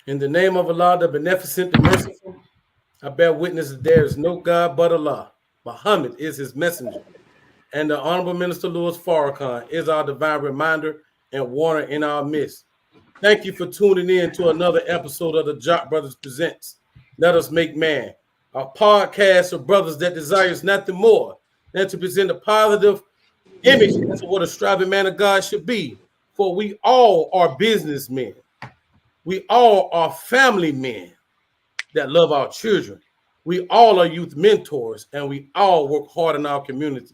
In the name of Allah, the Beneficent, the Merciful, I bear witness that there is no God but Allah. Muhammad is his messenger. And the Honorable Minister Louis Farrakhan is our divine reminder and warner in our midst. Thank you for tuning in to another episode of the Jock Brothers Presents Let Us Make Man, a podcast of brothers that desires nothing more than to present a positive image as to what a striving man of God should be. For we all are businessmen. We all are family men that love our children. We all are youth mentors, and we all work hard in our communities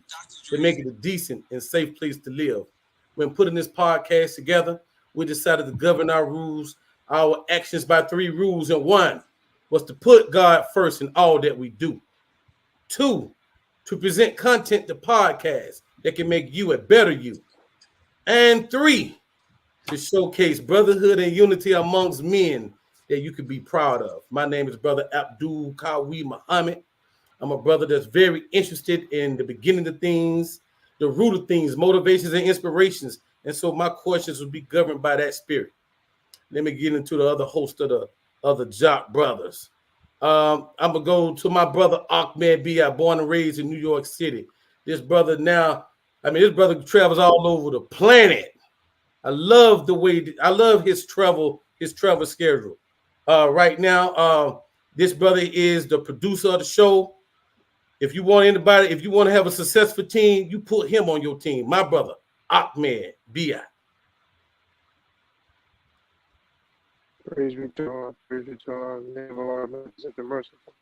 to make it a decent and safe place to live. When putting this podcast together, we decided to govern our rules, our actions by 3 rules, and 1 was to put God first in all that we do. 2, to present content to podcasts that can make you a better you. And 3, to showcase brotherhood and unity amongst men that you could be proud of. My name is Brother Abdul Kawi Muhammad. I'm a brother that's very interested in the beginning of things, the root of things, motivations and inspirations. And so my questions will be governed by that spirit. Let me get into the other host of the other Jock Brothers. I'm going to go to my brother Ahmed B.I., born and raised in New York City. This brother travels all over the planet. I love his travel schedule. Right now, this brother is the producer of the show. If you want to have a successful team, you put him on your team. My brother, Ahmed B.I. Praise be to God, praise be to God, name of our the merciful.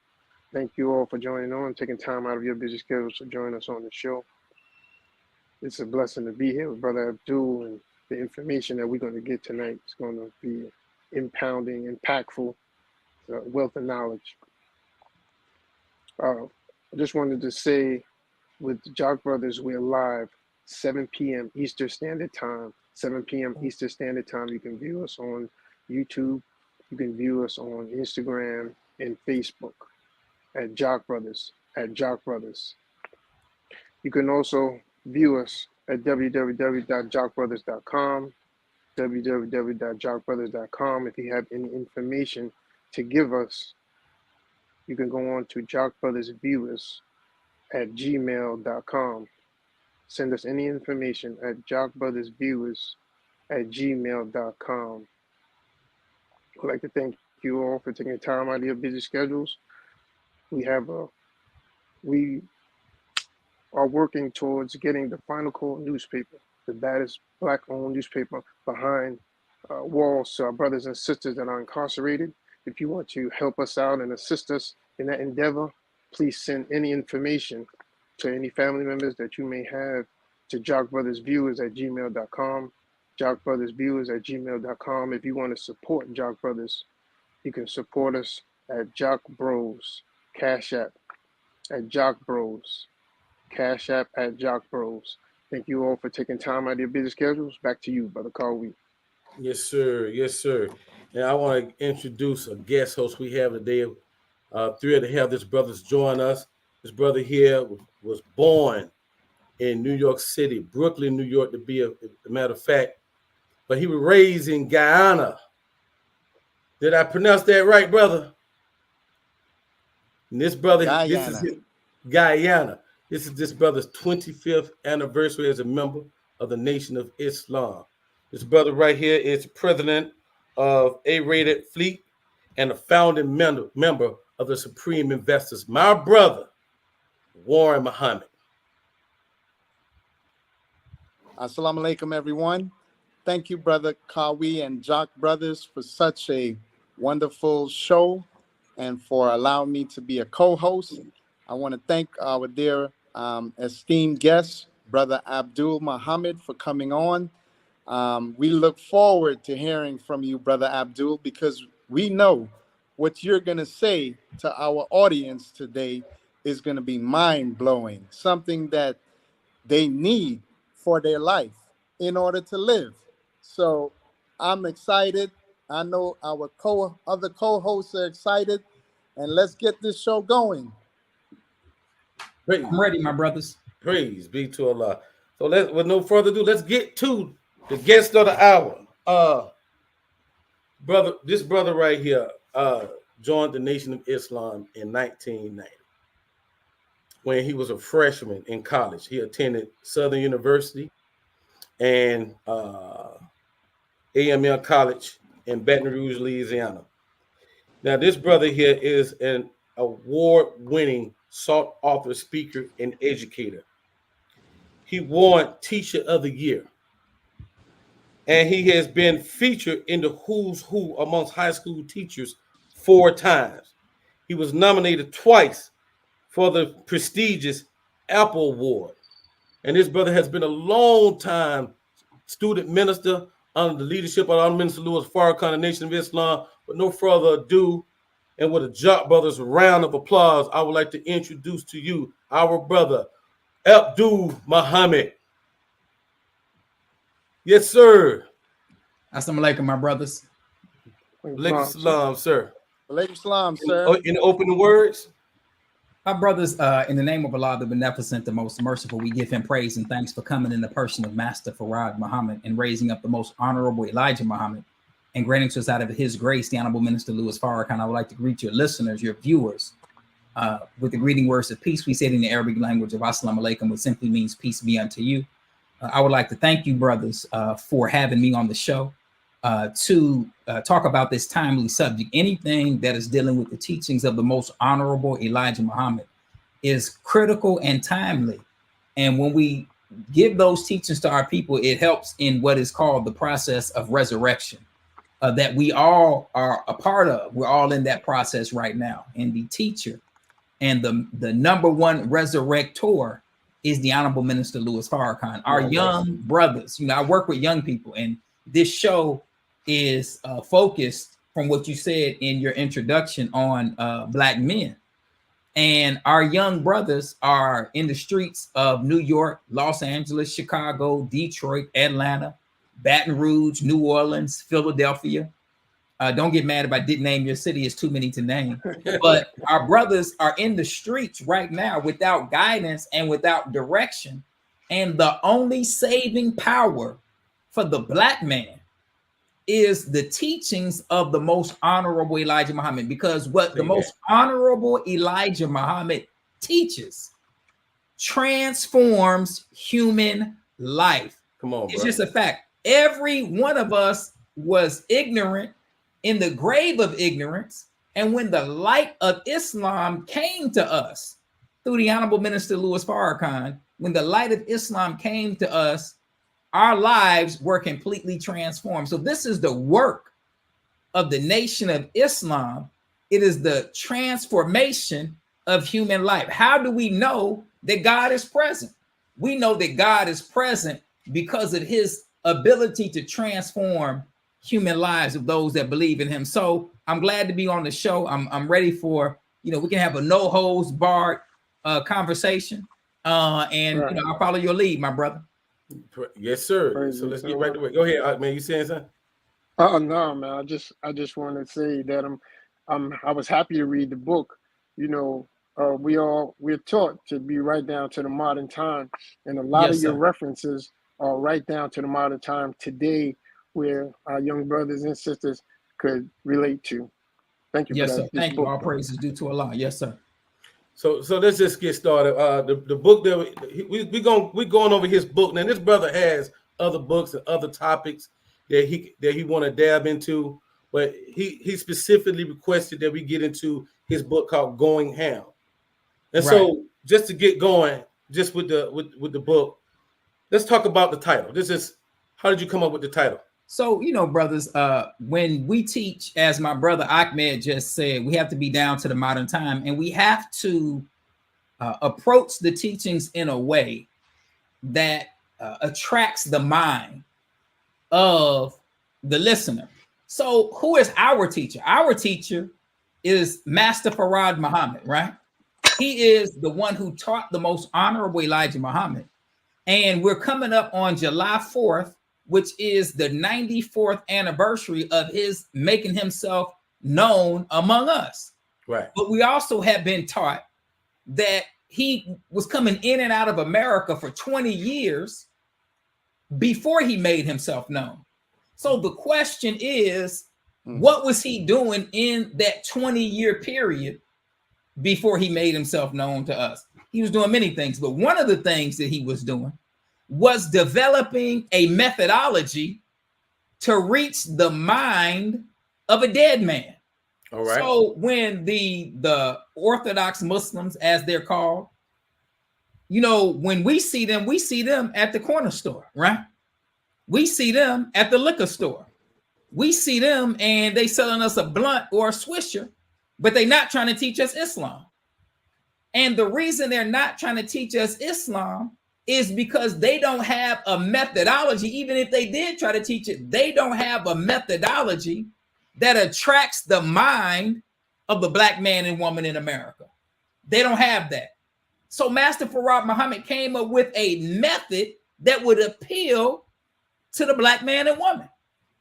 Thank you all for joining on, taking time out of your busy schedules to join us on the show. It's a blessing to be here with Brother Abdul, and the information that we're going to get tonight is going to be impounding, impactful, wealth of knowledge. I just wanted to say, with the Jock Brothers, we're live 7 p.m. Eastern Standard Time. 7 p.m. Eastern Standard Time. You can view us on YouTube. You can view us on Instagram and Facebook at Jock Brothers. You can also view us at www.jockbrothers.com. www.jockbrothers.com. If you have any information to give us, you can go on to jockbrothersviewers@gmail.com. Send us any information at jockbrothersviewers@gmail.com. I'd like to thank you all for taking time out of your busy schedules. We are working towards getting the Final Call newspaper, the baddest Black-owned newspaper, behind walls to our brothers and sisters that are incarcerated. If you want to help us out and assist us in that endeavor, please send any information to any family members that you may have to jockbrothersviewers@gmail.com. jockbrothersviewers@gmail.com. If you want to support Jock Brothers, you can support us at Jock Bros, Cash App at Jock Bros, Cash App at Jock Bros. Thank you all for taking time out of your busy schedules. Back to you, Brother Carl. Yes, sir. Yes, sir. And I want to introduce a guest host we have today. Thrilled to have this brother join us. This brother here was born in New York City, Brooklyn, New York, to be a matter of fact. But he was raised in Guyana. Did I pronounce that right, brother? And this brother, Guyana. This is this brother's 25th anniversary as a member of the Nation of Islam. This brother right here is president of A-Rated Fleet and a founding member of the Supreme Investors. My brother, Warren Muhammad. Assalamu alaikum, everyone. Thank you, Brother Kawi and Jock Brothers, for such a wonderful show and for allowing me to be a co-host. I want to thank our dear esteemed guest, Brother Abdul Muhammad, for coming on. We look forward to hearing from you, Brother Abdul, because we know what you're going to say to our audience today is going to be mind-blowing, something that they need for their life in order to live. So I'm excited. I know our other co-hosts are excited, and let's get this show going. I'm ready, my brothers. Praise be to Allah. So with no further ado, let's get to the guest of the hour. brother, this brother right here joined the Nation of Islam in 1990 when he was a freshman in college. He attended Southern University and AML College in Baton Rouge, Louisiana. Now, this brother here is an award-winning sought-after speaker and educator. He won Teacher of the Year, and he has been featured in the Who's Who amongst high school teachers 4 times. He was nominated twice for the prestigious Apple Award. And this brother has been a long time student minister under the leadership of our Minister Louis Farrakhan, the Nation of Islam. With no further ado, and with a Jock Brothers round of applause, I would like to introduce to you our brother, Abdul Muhammad. Yes, sir. Assalamu alaikum, my brothers. Alaikum salam, sir. Alaikum salam, sir. In opening words, My brothers, in the name of Allah, the Beneficent, the Most Merciful, we give him praise and thanks for coming in the person of Master Farad Muhammad and raising up the Most Honorable Elijah Muhammad and granting to us out of his grace, the Honorable Minister Louis Farrakhan. I would like to greet your listeners, your viewers, with the greeting words of peace. We say it in the Arabic language of Assalamu alaikum, which simply means peace be unto you. I would like to thank you, brothers, for having me on the show to talk about this timely subject. Anything that is dealing with the teachings of the Most Honorable Elijah Muhammad is critical and timely. And when we give those teachings to our people, it helps in what is called the process of resurrection that we all are a part of. We're all in that process right now. And the teacher and the number one resurrector is the Honorable Minister Louis Farrakhan. Our young brothers, I work with young people, and this show is focused from what you said in your introduction on Black men. And our young brothers are in the streets of New York, Los Angeles, Chicago, Detroit, Atlanta, Baton Rouge, New Orleans, Philadelphia. Don't get mad if I didn't name your city. It's too many to name. But our brothers are in the streets right now without guidance and without direction. And the only saving power for the Black man is the teachings of the Most Honorable Elijah Muhammad, because what the Most Honorable Elijah Muhammad teaches transforms human life. come on, It's bro. just a fact. Every one of us was ignorant in the grave of ignorance. And when the light of Islam came to us through the Honorable Minister Louis Farrakhan, when the light of Islam came to us, our lives were completely transformed. So this is the work of the Nation of Islam. It is the transformation of human life. How do we know that God is present? We know that God is present because of his ability to transform human lives of those that believe in him. So I'm glad to be on the show. I'm ready for, we can have a no holds barred conversation. And Right. I'll follow your lead, my brother. Yes, sir. Praise So the let's get Lord. right to it. Go ahead, man. You saying something? No, man. I just want to say that I was happy to read the book. We're taught to be right down to the modern time, and a lot Yes, of your sir. references are right down to the modern time today, where our young brothers and sisters could relate to. Thank you Yes, for sir. that. This Thank you. book. All praises due to Allah. Yes, sir. So let's just get started. The book that we're going over his book. Now, this brother has other books and other topics that he want to dab into, but he specifically requested that we get into his book called Going Ham. And so just to get going, just with the book, let's talk about the title. How did you come up with the title? So, brothers, when we teach, as my brother Ahmed just said, we have to be down to the modern time, and we have to approach the teachings in a way that attracts the mind of the listener. So who is our teacher? Our teacher is Master Farad Muhammad, right? He is the one who taught the Most Honorable Elijah Muhammad. And we're coming up on July 4th, which is the 94th anniversary of his making himself known among us. Right. But we also have been taught that he was coming in and out of America for 20 years before he made himself known. So the question is, What was he doing in that 20-year period before he made himself known to us? He was doing many things, but one of the things that he was doing was developing a methodology to reach the mind of a dead man. All right. So when the Orthodox Muslims, as they're called, when we see them at the corner store, right? We see them at the liquor store. We see them and they selling us a blunt or a swisher, but they're not trying to teach us Islam. And the reason they're not trying to teach us Islam is because they don't have a methodology. Even if they did try to teach it, they don't have a methodology that attracts the mind of the black man and woman in America. They don't have that. So Master Farad Muhammad came up with a method that would appeal to the black man and woman.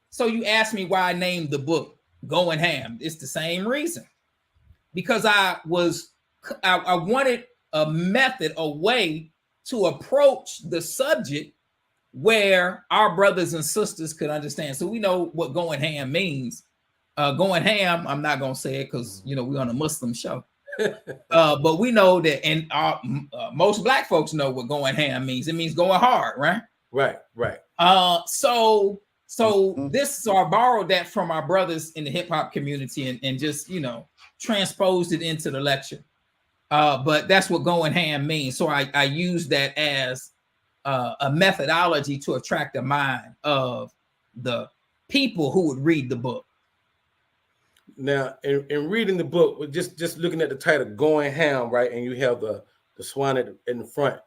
So you asked me why I named the book Going Ham. It's the same reason. Because I wanted a method, a way to approach the subject where our brothers and sisters could understand. So we know what going ham means. Going ham, I'm not going to say it because, we're on a Muslim show. But we know that, and most black folks know what going ham means. It means going hard, right? Right. So I borrowed that from our brothers in the hip hop community and just, transposed it into the lecture. But that's what going ham means. So I use that as a methodology to attract the mind of the people who would read the book. Now, in reading the book, just looking at the title, Going Ham, right, and you have the swan in the front,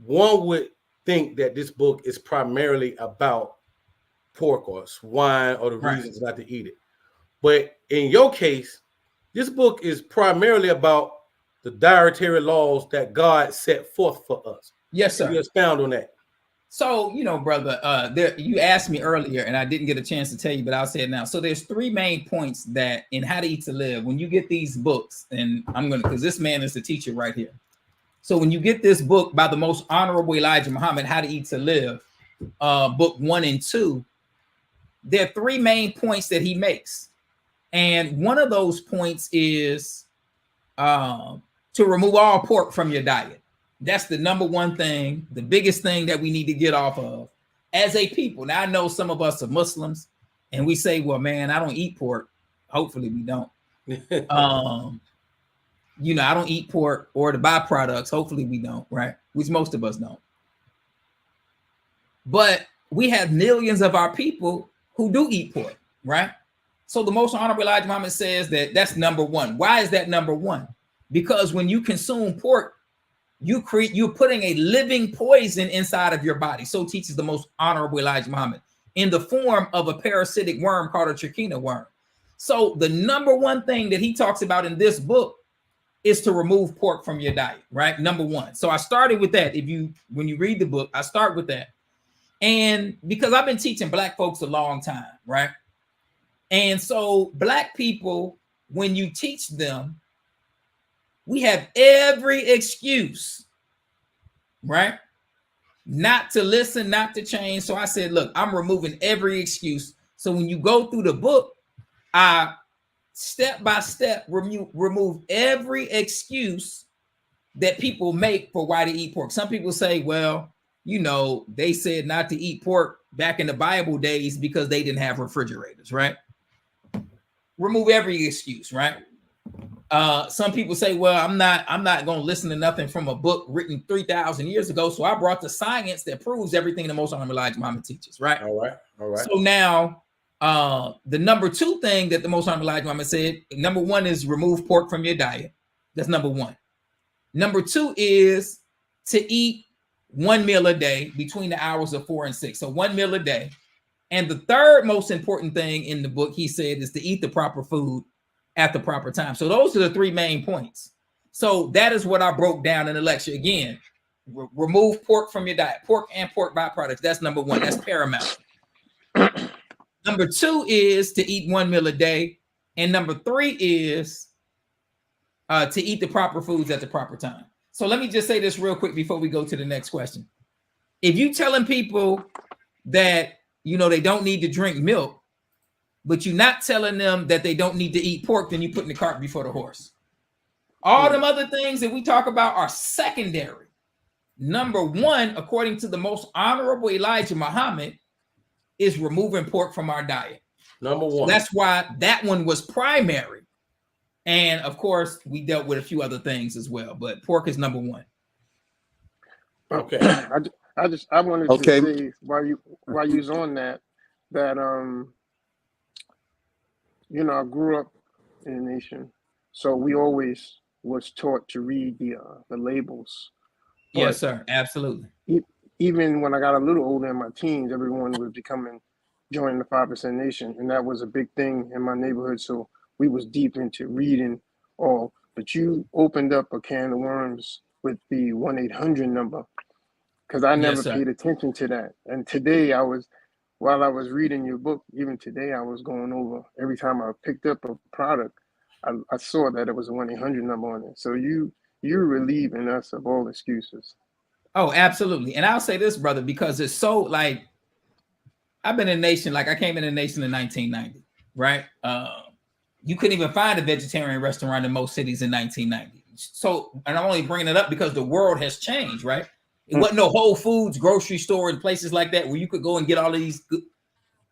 one would think that this book is primarily about pork or swine or the reasons not to eat it. But in your case, this book is primarily about the dietary laws that God set forth for us. Yes, sir. You expound on that. So, brother, you asked me earlier and I didn't get a chance to tell you, but I'll say it now. So there's three main points that in How to Eat to Live, when you get these books, and because this man is the teacher right here. So when you get this book by the Most Honorable Elijah Muhammad, How to Eat to Live, book 1 and 2, there are three main points that he makes. And one of those points is to remove all pork from your diet. That's the number one thing, the biggest thing that we need to get off of as a people. Now, I know some of us are Muslims and we say, well, man, I don't eat pork. Hopefully we don't. I don't eat pork or the byproducts. Hopefully we don't, right? Which most of us don't. But we have millions of our people who do eat pork, right? So the Most Honorable Elijah Muhammad says that that's number one. Why is that number one? Because when you consume pork, you're putting a living poison inside of your body. So teaches the Most Honorable Elijah Muhammad in the form of a parasitic worm called a trichina worm. So the number one thing that he talks about in this book is to remove pork from your diet, right? Number one. So I started with that. When you read the book, I start with that. And because I've been teaching black folks a long time, right? And so black people, when you teach them, we have every excuse, right? Not to listen, not to change. So I said, look, I'm removing every excuse. So when you go through the book, I step by step remove every excuse that people make for why to eat pork. Some people say, well, they said not to eat pork back in the Bible days because they didn't have refrigerators, right? Remove every excuse, right? Some people say, well, I'm not going to listen to nothing from a book written 3,000 years ago. So I brought the science that proves everything the Most Honorable Elijah Muhammad teaches, right? All right. So now the number two thing that the Most Honorable Elijah Muhammad said, number one is remove pork from your diet. That's number one. Number two is to eat one meal a day between the hours of 4 and 6. So 1 meal a day. And the third most important thing in the book, he said, is to eat the proper food at the proper time. So those are the three main points. So that is what I broke down in the lecture. Again, remove pork from your diet. Pork and pork byproducts. That's number one. That's paramount. Number two is to eat 1 meal a day. And number three is to eat the proper foods at the proper time. So let me just say this real quick before we go to the next question. If you telling people that, they don't need to drink milk, but you're not telling them that they don't need to eat pork, then you put in the cart before the horse. All them other things that we talk about are secondary. Number one, according to the most honorable Elijah Muhammad, is removing pork from our diet. Number So one. that's why that one was primary. And of course, we dealt with a few other things as well, but pork is number one. Okay. I wanted Okay. to say while you was on that you know, I grew up in a nation, so we always was taught to read the labels. Yes, sir. Absolutely. Even when I got a little older in my teens, everyone was joining the 5% Nation, and that was a big thing in my neighborhood. So we was deep into reading all. But you opened up a can of worms with the 1-800 number, because I never paid attention to that. And today while I was reading your book, even today I was going over, every time I picked up a product, I saw that it was a 1-800 number on it. So you're relieving us of all excuses. Oh, absolutely. And I'll say this, brother, because it's so like, I've been in the nation, like I came in the nation in 1990, right? You couldn't even find a vegetarian restaurant in most cities in 1990. So, and I'm only bringing it up because the world has changed, right? It wasn't no Whole Foods, grocery store, and places like that where you could go and get all of these.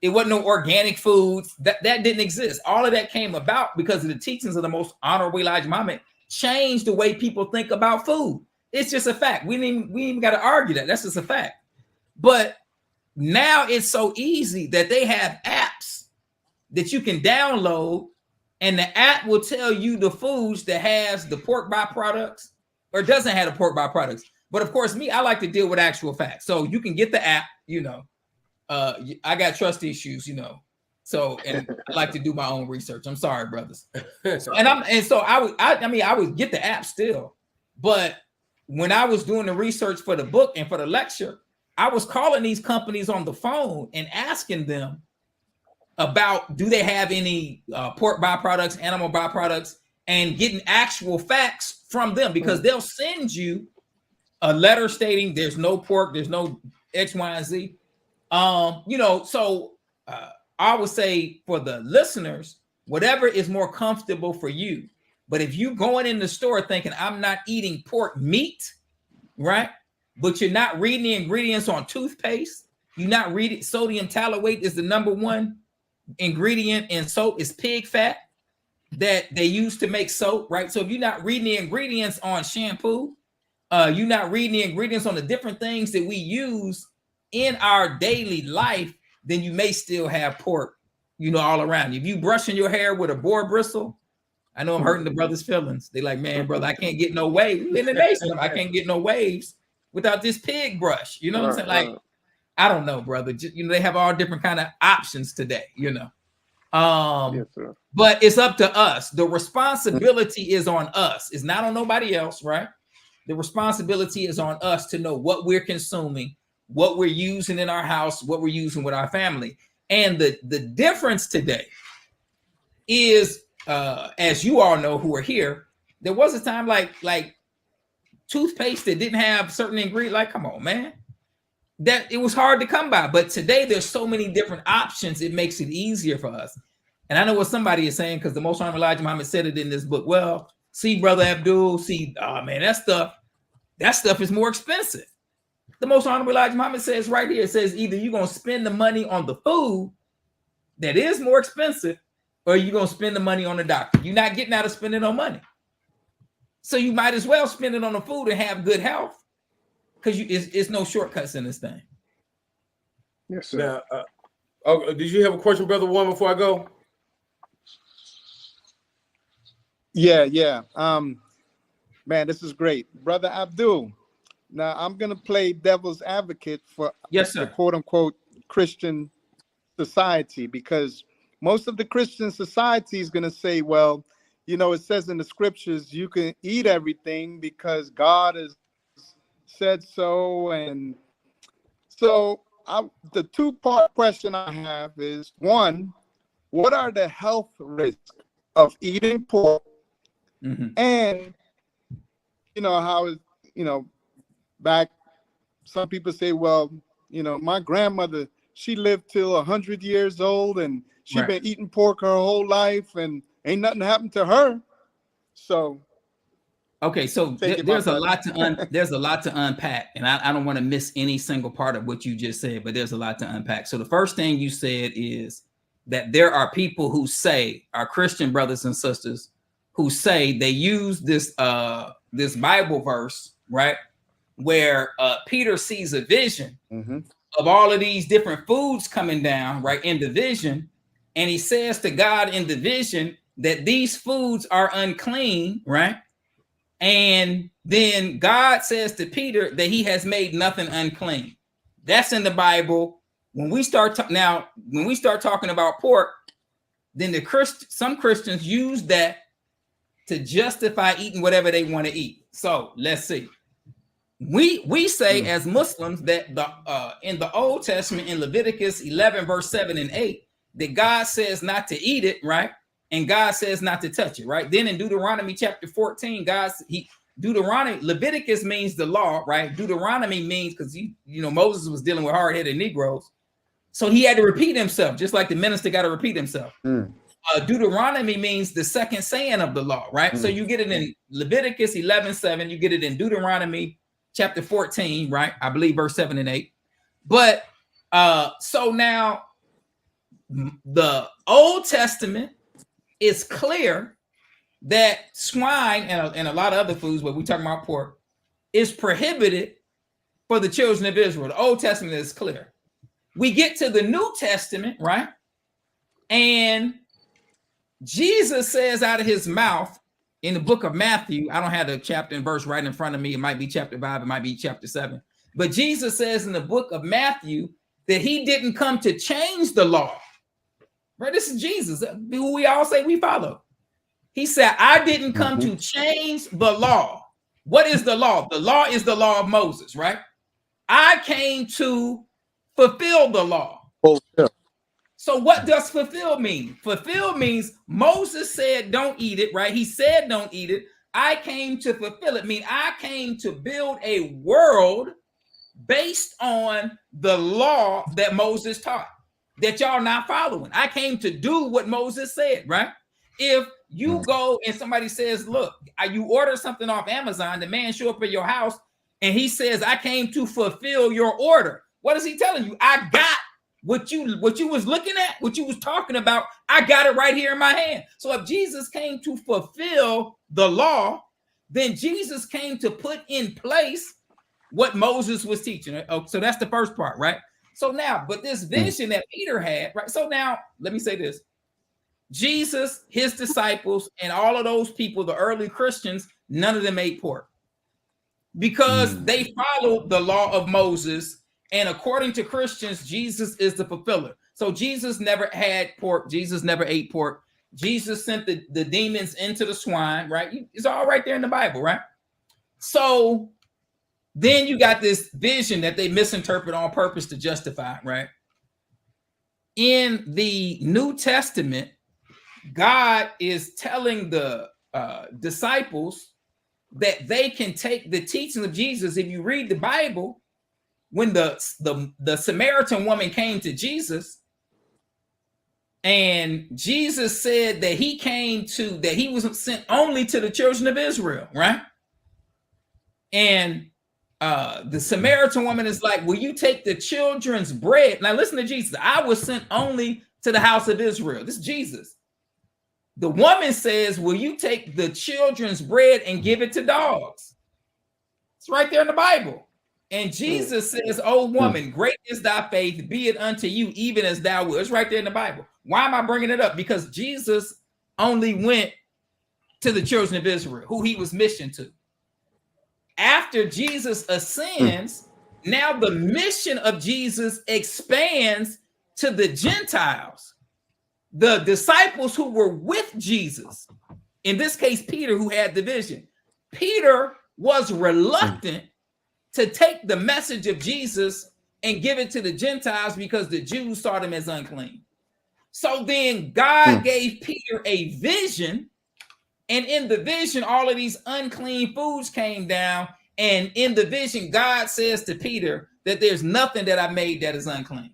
It wasn't no organic foods. That didn't exist. All of that came about because of the teachings of the most honorable Elijah Muhammad changed the way people think about food. It's just a fact. We even got to argue that. That's just a fact. But now it's so easy that they have apps that you can download, and the app will tell you the foods that has the pork byproducts or doesn't have the pork byproducts. But of course, I like to deal with actual facts. So you can get the app, you know. I got trust issues, you know. So, and I like to do my own research. I'm sorry, brothers. So I would get the app still. But when I was doing the research for the book and for the lecture, I was calling these companies on the phone and asking them about, do they have any pork byproducts, animal byproducts, and getting actual facts from them, because they'll send you a letter stating there's no pork, there's no X, Y, and Z. You know, so I would say for the listeners, whatever is more comfortable for you. But if you going in the store thinking I'm not eating pork meat, right? But you're not reading the ingredients on toothpaste, you're not reading sodium tallowate is the number one ingredient in soap, is pig fat that they use to make soap, right? So if you're not reading the ingredients on shampoo, you're not reading the ingredients on the different things that we use in our daily life, then you may still have pork, you know, all around you. If you brushing your hair with a boar bristle, I know I'm hurting the brothers' feelings. They like, man, brother, I can't get no waves. In the nation, I can't get no waves without this pig brush. You know what I'm saying? Like, I don't know, brother. Just, you know, they have all different kind of options today, you know. Yes, sir. But it's up to us. The responsibility is on us. It's not on nobody else, right? The responsibility is on us to know what we're consuming, what we're using in our house, what we're using with our family. And the difference today is, as you all know who are here, there was a time like toothpaste that didn't have certain ingredients. Like, come on, man. That it was hard to come by. But today there's so many different options, it makes it easier for us. And I know what somebody is saying, because the Most Honorable Elijah Muhammad said it in this book. Well, see, Brother Abdul, oh man, that stuff is more expensive. The Most Honorable Elijah Muhammad says right here, it says either you're going to spend the money on the food that is more expensive, or you're going to spend the money on the doctor. You're not getting out of spending no money. So you might as well spend it on the food and have good health, because it's no shortcuts in this thing. Yes, sir. Now, did you have a question, Brother One, before I go? Yeah. Man, this is great. Brother Abdul, now I'm going to play devil's advocate for Yes, sir. the quote unquote Christian society, because most of the Christian society is going to say, well, you know, it says in the scriptures, you can eat everything because God has said so. And so the two-part question I have is, one, what are the health risks of eating pork? Mm-hmm. And you know how, you know, back, some people say, well, you know, my grandmother, she lived till 100 years old and She Right. been eating pork her whole life, and ain't nothing happened to her. So Okay, so Take it, my there's a brother. lot to unpack, and I don't want to miss any single part of what you just said, but there's a lot to unpack. So the first thing you said is that there are people who say, our Christian brothers and sisters, who say they use this this Bible verse, right, where Peter sees a vision of all of these different foods coming down, right, in the vision, and he says to God in the vision that these foods are unclean, right? And then God says to Peter that he has made nothing unclean. That's in the Bible. When we start talking about pork, then some Christians use that to justify eating whatever they want to eat. So let's see. We say as Muslims that in the Old Testament, in Leviticus 11 verse 7 and 8, that God says not to eat it, right? And God says not to touch it, right? Then in Deuteronomy chapter 14, Leviticus means the law, right? Deuteronomy means, because Moses was dealing with hard-headed Negroes, so he had to repeat himself, just like the minister got to repeat himself. Deuteronomy means the second saying of the law, right? So you get it in Leviticus 11:7, you get it in Deuteronomy chapter 14, right? I believe verse 7 and 8. But so now the Old Testament is clear that swine and a lot of other foods, but we're talking about pork, is prohibited for the children of Israel. The Old Testament is clear. We get to the New Testament, right? And Jesus says out of his mouth in the book of Matthew, I don't have the chapter and verse right in front of me. It might be chapter 5, it might be chapter 7. But Jesus says in the book of Matthew that he didn't come to change the law. Right? This is Jesus, who we all say we follow. He said, I didn't come to change the law. What is the law? The law is the law of Moses, right? I came to fulfill the law. So what does fulfill mean? Fulfill means Moses said don't eat it, right? He said don't eat it. I came to fulfill it. I came to build a world based on the law that Moses taught, that y'all not following. I came to do what Moses said, right? If you go and somebody says, look, you order something off Amazon, the man show up at your house and he says, I came to fulfill your order. What is he telling you? I got what you was looking at, what you was talking about. I got it right here in my hand. So if Jesus came to fulfill the law, then Jesus came to put in place what Moses was teaching. So that's the first part, right? So now, but this vision that Peter had, right? So now, let me say this. Jesus, his disciples, and all of those people, the early Christians, none of them ate pork because they followed the law of Moses. And according to Christians, Jesus is the fulfiller. So Jesus never had pork. Jesus never ate pork. Jesus sent the demons into the swine, right? It's all right there in the Bible, right? So then you got this vision that they misinterpret on purpose to justify, right? In the New Testament, God is telling the disciples that they can take the teaching of Jesus. If you read the Bible, when the Samaritan woman came to Jesus, and Jesus said that he was sent only to the children of Israel, right? And the Samaritan woman is like, will you take the children's bread? Now listen to Jesus. I was sent only to the house of Israel. This is Jesus. The woman says, will you take the children's bread and give it to dogs? It's right there in the Bible. And Jesus says, oh woman, great is thy faith, be it unto you, even as thou wilt. It's right there in the Bible. Why am I bringing it up? Because Jesus only went to the children of Israel, who he was missioned to. After Jesus ascends, now the mission of Jesus expands to the Gentiles. The disciples who were with Jesus, in this case, Peter, who had the vision. Peter was reluctant to take the message of Jesus and give it to the Gentiles because the Jews saw them as unclean. So then God gave Peter a vision, and in the vision, all of these unclean foods came down, and in the vision, God says to Peter that there's nothing that I made that is unclean.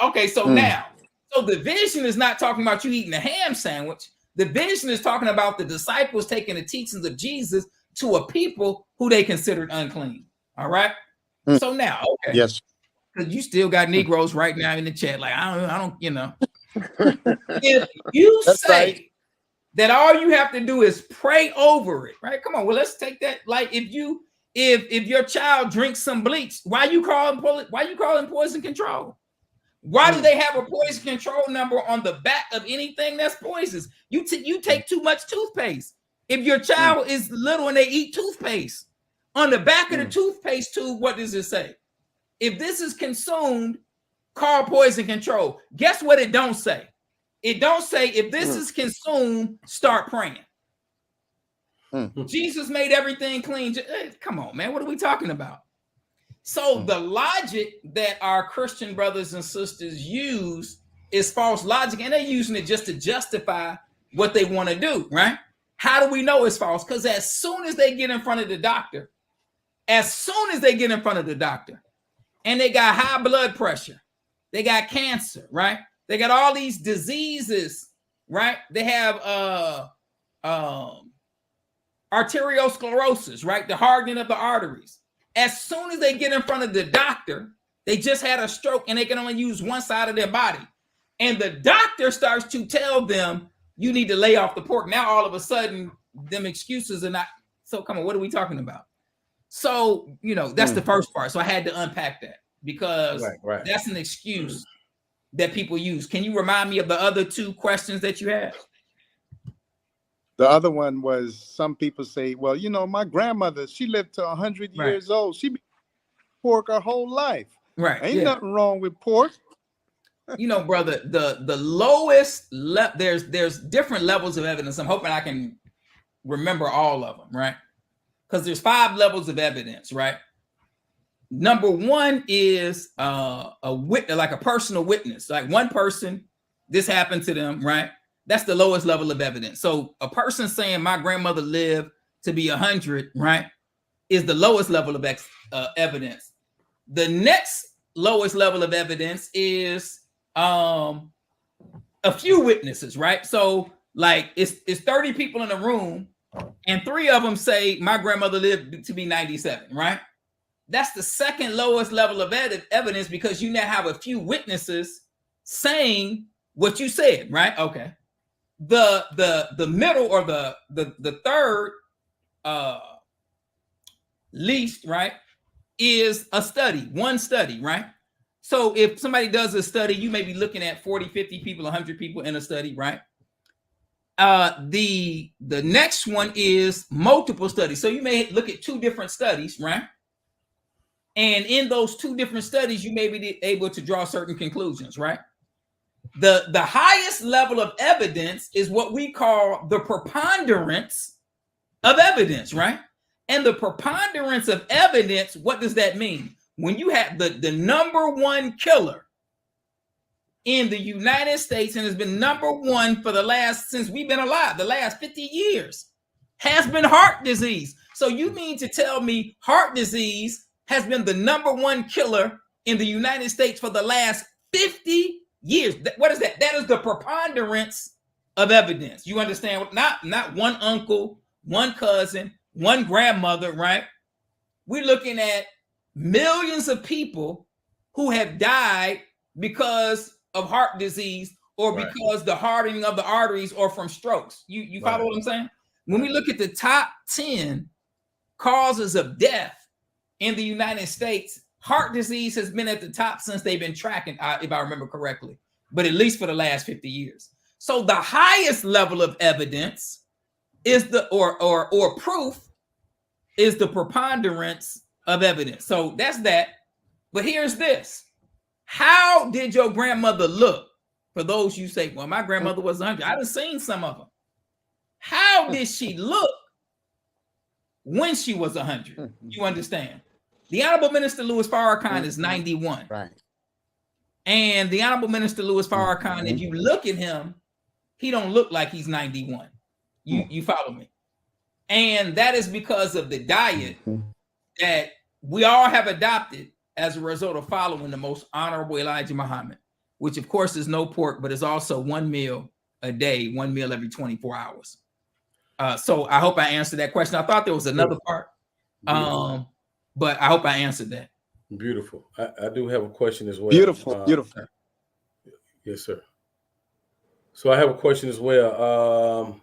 Okay, so now, So the vision is not talking about you eating a ham sandwich. The vision is talking about the disciples taking the teachings of Jesus to a people who they considered unclean. All right. So now, okay. Yes. Because you still got Negroes right now in the chat. Like, I don't, if you That's say right. that all you have to do is pray over it, right? Come on. Well, let's take that. Like, if your child drinks some bleach, why you calling poison control? Why do they have a poison control number on the back of anything that's poisonous? You take too much toothpaste. If your child is little and they eat toothpaste, on the back of the toothpaste tube, what does it say? If this is consumed, call poison control. Guess what it don't say? It don't say if this is consumed, start praying. Jesus made everything clean. Come on, man. What are we talking about? So the logic that our Christian brothers and sisters use is false logic, and they're using it just to justify what they want to do, right? How do we know it's false? Because as soon as they get in front of the doctor, and they got high blood pressure, they got cancer, right? They got all these diseases, right? They have arteriosclerosis, right? The hardening of the arteries. As soon as they get in front of the doctor, they just had a stroke and they can only use one side of their body. And the doctor starts to tell them, you need to lay off the pork. Now, all of a sudden, them excuses are not. So come on, what are we talking about? So, that's the first part. So I had to unpack that because that's an excuse that people use. Can you remind me of the other two questions that you had? The other one was, some people say, well, my grandmother, she lived to 100 years old. She been pork her whole life. Right. Ain't nothing wrong with pork. Brother, the lowest there's different levels of evidence. I'm hoping I can remember all of them, right? Because there's 5 levels of evidence, right? Number 1 is like a personal witness. Like one person, this happened to them, right? That's the lowest level of evidence. So a person saying my grandmother lived to be 100, right, is the lowest level of evidence. The next lowest level of evidence is a few witnesses, right? So like it's 30 people in a room and 3 of them say my grandmother lived to be 97, right? That's the second lowest level of evidence because you now have a few witnesses saying what you said, right? Okay. The middle or the third least, right, is a study, one study, right? So if somebody does a study, you may be looking at 40, 50 people, 100 people in a study, right? The next one is multiple studies. So you may look at 2 different studies, right? And in those 2 different studies, you may be able to draw certain conclusions, right? The highest level of evidence is what we call the preponderance of evidence, right? And the preponderance of evidence, what does that mean? When you have the number 1 killer in the United States, and has been number 1 for since we've been alive, the last 50 years, has been heart disease. So you mean to tell me heart disease has been the number 1 killer in the United States for the last 50 years? What is that? That is the preponderance of evidence. You understand? Not one uncle, one cousin, one grandmother, right? We're looking at millions of people who have died because of heart disease or because the hardening of the arteries or from strokes. You follow what I'm saying? When we look at the top 10 causes of death in the United States, heart disease has been at the top since they've been tracking, if I remember correctly, but at least for the last 50 years. So the highest level of evidence is or proof is the preponderance of evidence. So that's that. But here's this. How did your grandmother look? For those you say, well, my grandmother was 100. I've seen some of them. How did she look when she was 100? You understand? The Honorable Minister Louis Farrakhan is 91. Right. And the Honorable Minister Louis Farrakhan, if you look at him, he don't look like he's 91. You follow me? And that is because of the diet that we all have adopted as a result of following the most honorable Elijah Muhammad. which of course is no pork, but it's also 1 meal a day, 1 meal every 24 hours. So I hope I answered that question. I thought there was another part, but I hope I answered that. Beautiful. I do have a question as well. Beautiful, beautiful. Yes, sir. So I have a question as well.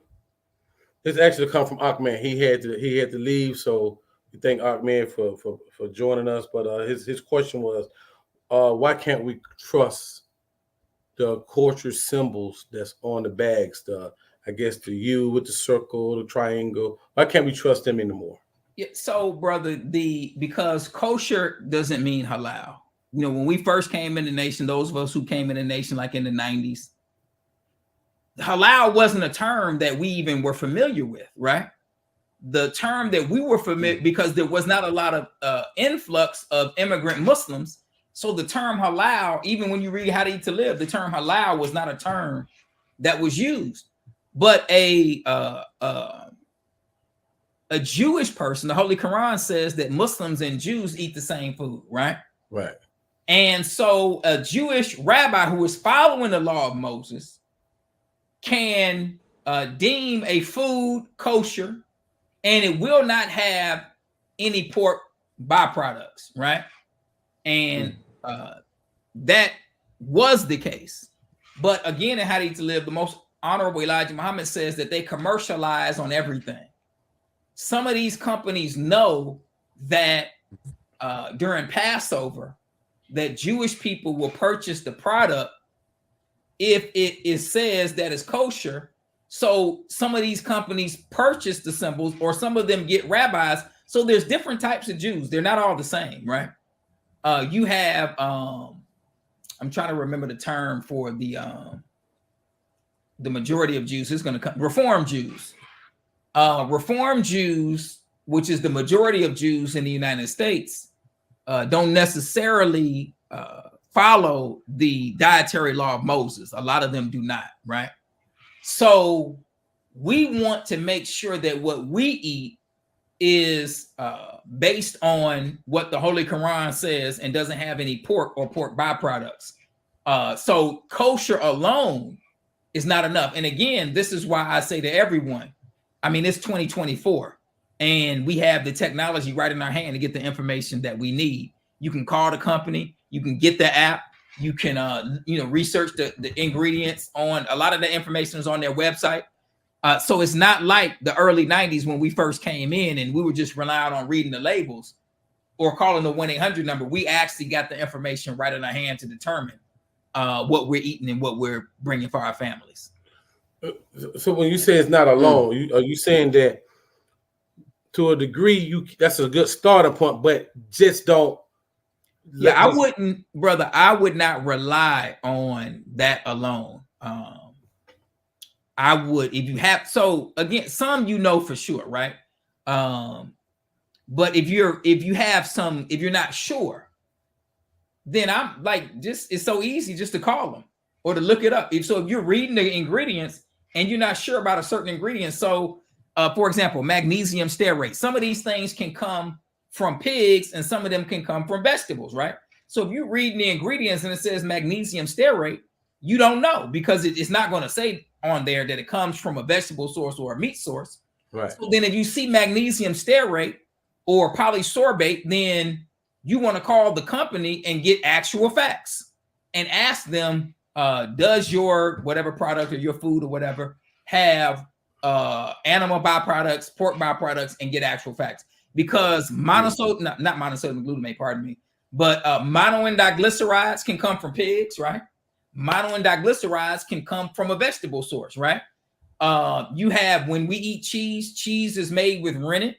This actually come from Ahmed. He had to leave, so we thank Ahmed for joining us. But his question was, why can't we trust the culture symbols that's on the bags? I guess the U with the circle, the triangle. Why can't we trust them anymore? Yeah, so brother, because kosher doesn't mean halal. You know, when we first came in the nation, those of us who came in the nation like in the 90s, halal wasn't a term that we even were familiar with, right? The term that we were familiar, because there was not a lot of influx of immigrant Muslims. So the term halal, even when you read How to Eat to Live, the term halal was not a term that was used. But a Jewish person, the Holy Quran says that Muslims and Jews eat the same food, right? Right. And so a Jewish rabbi who is following the law of Moses can deem a food kosher, and it will not have any pork byproducts, right? And that was the case. But again, in How to Eat to Live, the most honorable Elijah Muhammad says that they commercialize on everything. Some of these companies know that during Passover, that Jewish people will purchase the product if it says that it's kosher. So some of these companies purchase the symbols, or some of them get rabbis. So there's different types of Jews. They're not all the same, right? You have, I'm trying to remember the term for the majority of Jews. It's going to come Reform Jews. Reform Jews, which is the majority of Jews in the United States, don't necessarily follow the dietary law of Moses. A lot of them do not, right? So we want to make sure that what we eat is based on what the Holy Quran says and doesn't have any pork or pork byproducts. So kosher alone is not enough. And again, this is why I say to everyone, I mean, it's 2024 and we have the technology right in our hand to get the information that we need. You can call the company, you can get the app, you can research the ingredients on a lot of the information is on their website. So it's not like the early 90s when we first came in and we were just relying on reading the labels or calling the 1-800 number. We actually got the information right in our hand to determine what we're eating and what we're bringing for our families. So when you say it's not alone, are you saying that to a degree that's a good starting point, but just don't? Yeah, I wouldn't, brother. I would not rely on that alone. I would, if you have, so again, some for sure, right? But if you're not sure, then I'm like, it's so easy just to call them or to look it up. If you're reading the ingredients and you're not sure about a certain ingredient, so for example, magnesium stearate, some of these things can come from pigs and some of them can come from vegetables, right? So if you're reading the ingredients and it says magnesium stearate, you don't know because it's not going to say on there that it comes from a vegetable source or a meat source. Right. So then if you see magnesium stearate or polysorbate, then you want to call the company and get actual facts and ask them, does your whatever product or your food or whatever have animal byproducts, pork byproducts, and get actual facts. Because not monosodium glutamate, pardon me, but mono and diglycerides can come from pigs, right? Mono and diglycerides can come from a vegetable source, right? You have, when we eat cheese is made with rennet.